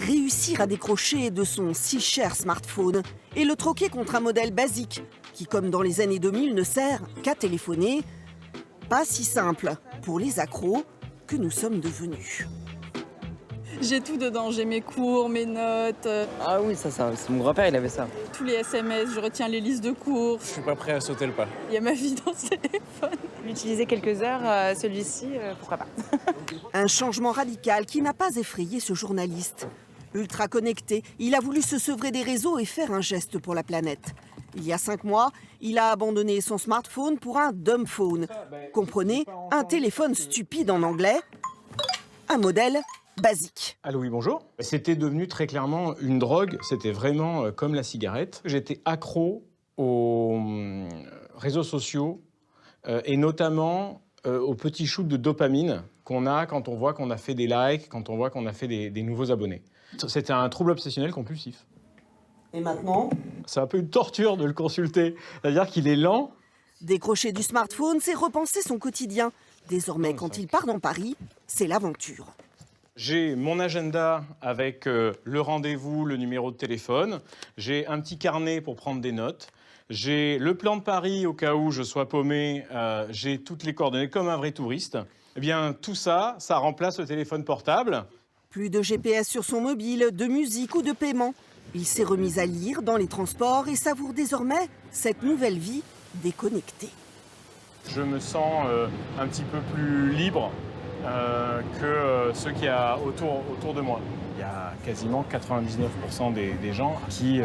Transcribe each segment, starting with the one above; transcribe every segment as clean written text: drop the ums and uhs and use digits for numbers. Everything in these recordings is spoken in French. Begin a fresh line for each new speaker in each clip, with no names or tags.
réussir à décrocher de son si cher smartphone et le troquer contre un modèle basique qui, comme dans les années 2000, ne sert qu'à téléphoner. Pas si simple pour les accros que nous sommes devenus.
J'ai tout dedans, j'ai mes cours, mes notes.
Ah oui, ça, c'est mon grand-père, il avait ça.
Tous les SMS, je retiens les listes de cours.
Je suis pas prêt à sauter le pas.
Il y a ma vie dans ce téléphone.
L'utiliser quelques heures, celui-ci, pourquoi pas.
Un changement radical qui n'a pas effrayé ce journaliste. Ultra connecté, il a voulu se sevrer des réseaux et faire un geste pour la planète. Il y a 5 mois, il a abandonné son smartphone pour un dumb phone. Comprenez, un téléphone stupide en anglais, un modèle basique.
Allô, oui, bonjour. C'était devenu très clairement une drogue, c'était vraiment comme la cigarette. J'étais accro aux réseaux sociaux et notamment aux petits shoots de dopamine qu'on a quand on voit qu'on a fait des likes, quand on voit qu'on a fait des nouveaux abonnés. C'était un trouble obsessionnel compulsif.
Et maintenant ?
C'est un peu une torture de le consulter, c'est-à-dire qu'il est lent.
Décrocher du smartphone, c'est repenser son quotidien. Désormais, quand il part dans Paris, c'est l'aventure.
J'ai mon agenda avec le rendez-vous, le numéro de téléphone. J'ai un petit carnet pour prendre des notes. J'ai le plan de Paris au cas où je sois paumé. J'ai toutes les coordonnées comme un vrai touriste. Eh bien, tout ça, ça remplace le téléphone portable.
Plus de GPS sur son mobile, de musique ou de paiement. Il s'est remis à lire dans les transports et savoure désormais cette nouvelle vie déconnectée.
Je me sens un petit peu plus libre que ceux qu'il y a autour de moi. Il y a quasiment 99% des gens qui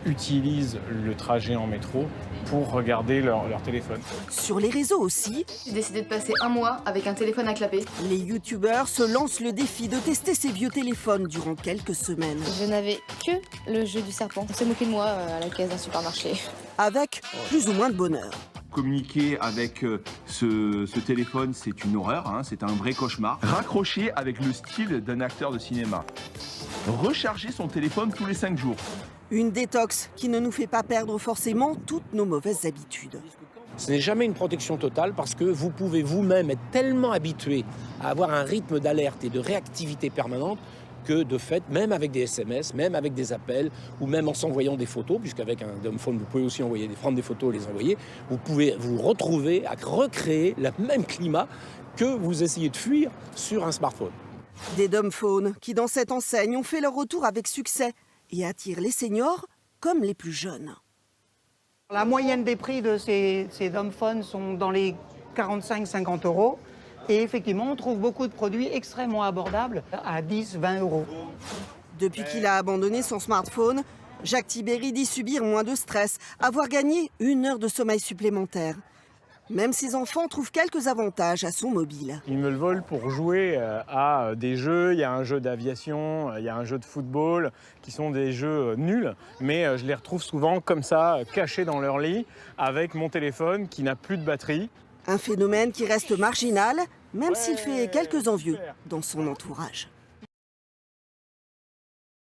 utilisent le trajet en métro pour regarder leur téléphone.
Sur les réseaux aussi,
J'ai décidé de passer un mois avec un téléphone à clapper.
les youtubeurs se lancent le défi de tester ces vieux téléphones durant quelques semaines.
Je n'avais que le jeu du serpent. On s'est moqué de moi à la caisse d'un supermarché.
Avec plus ou moins de bonheur.
Communiquer avec ce téléphone, c'est une horreur, hein, c'est un vrai cauchemar. Raccrocher avec le style d'un acteur de cinéma. Recharger son téléphone tous les 5 jours.
Une détox qui ne nous fait pas perdre forcément toutes nos mauvaises habitudes.
Ce n'est jamais une protection totale parce que vous pouvez vous-même être tellement habitué à avoir un rythme d'alerte et de réactivité permanente que de fait, même avec des SMS, même avec des appels, ou même en s'envoyant des photos, puisqu'avec un dumbphone, vous pouvez aussi prendre des photos et les envoyer, vous pouvez vous retrouver à recréer le même climat que vous essayez de fuir sur un smartphone.
Des dumbphones qui, dans cette enseigne, ont fait leur retour avec succès et attirent les seniors comme les plus jeunes.
La moyenne des prix de ces dumbphones sont dans les 45-50 €. Et effectivement, on trouve beaucoup de produits extrêmement abordables à 10-20 €.
Depuis qu'il a abandonné son smartphone, Jacques Tibéri dit subir moins de stress, avoir gagné 1 heure de sommeil supplémentaire. Même ses enfants trouvent quelques avantages à son mobile.
Ils me le volent pour jouer à des jeux. Il y a un jeu d'aviation, il y a un jeu de football, qui sont des jeux nuls. Mais je les retrouve souvent comme ça, cachés dans leur lit, avec mon téléphone qui n'a plus de batterie.
Un phénomène qui reste marginal, même s'il fait quelques envieux dans son entourage.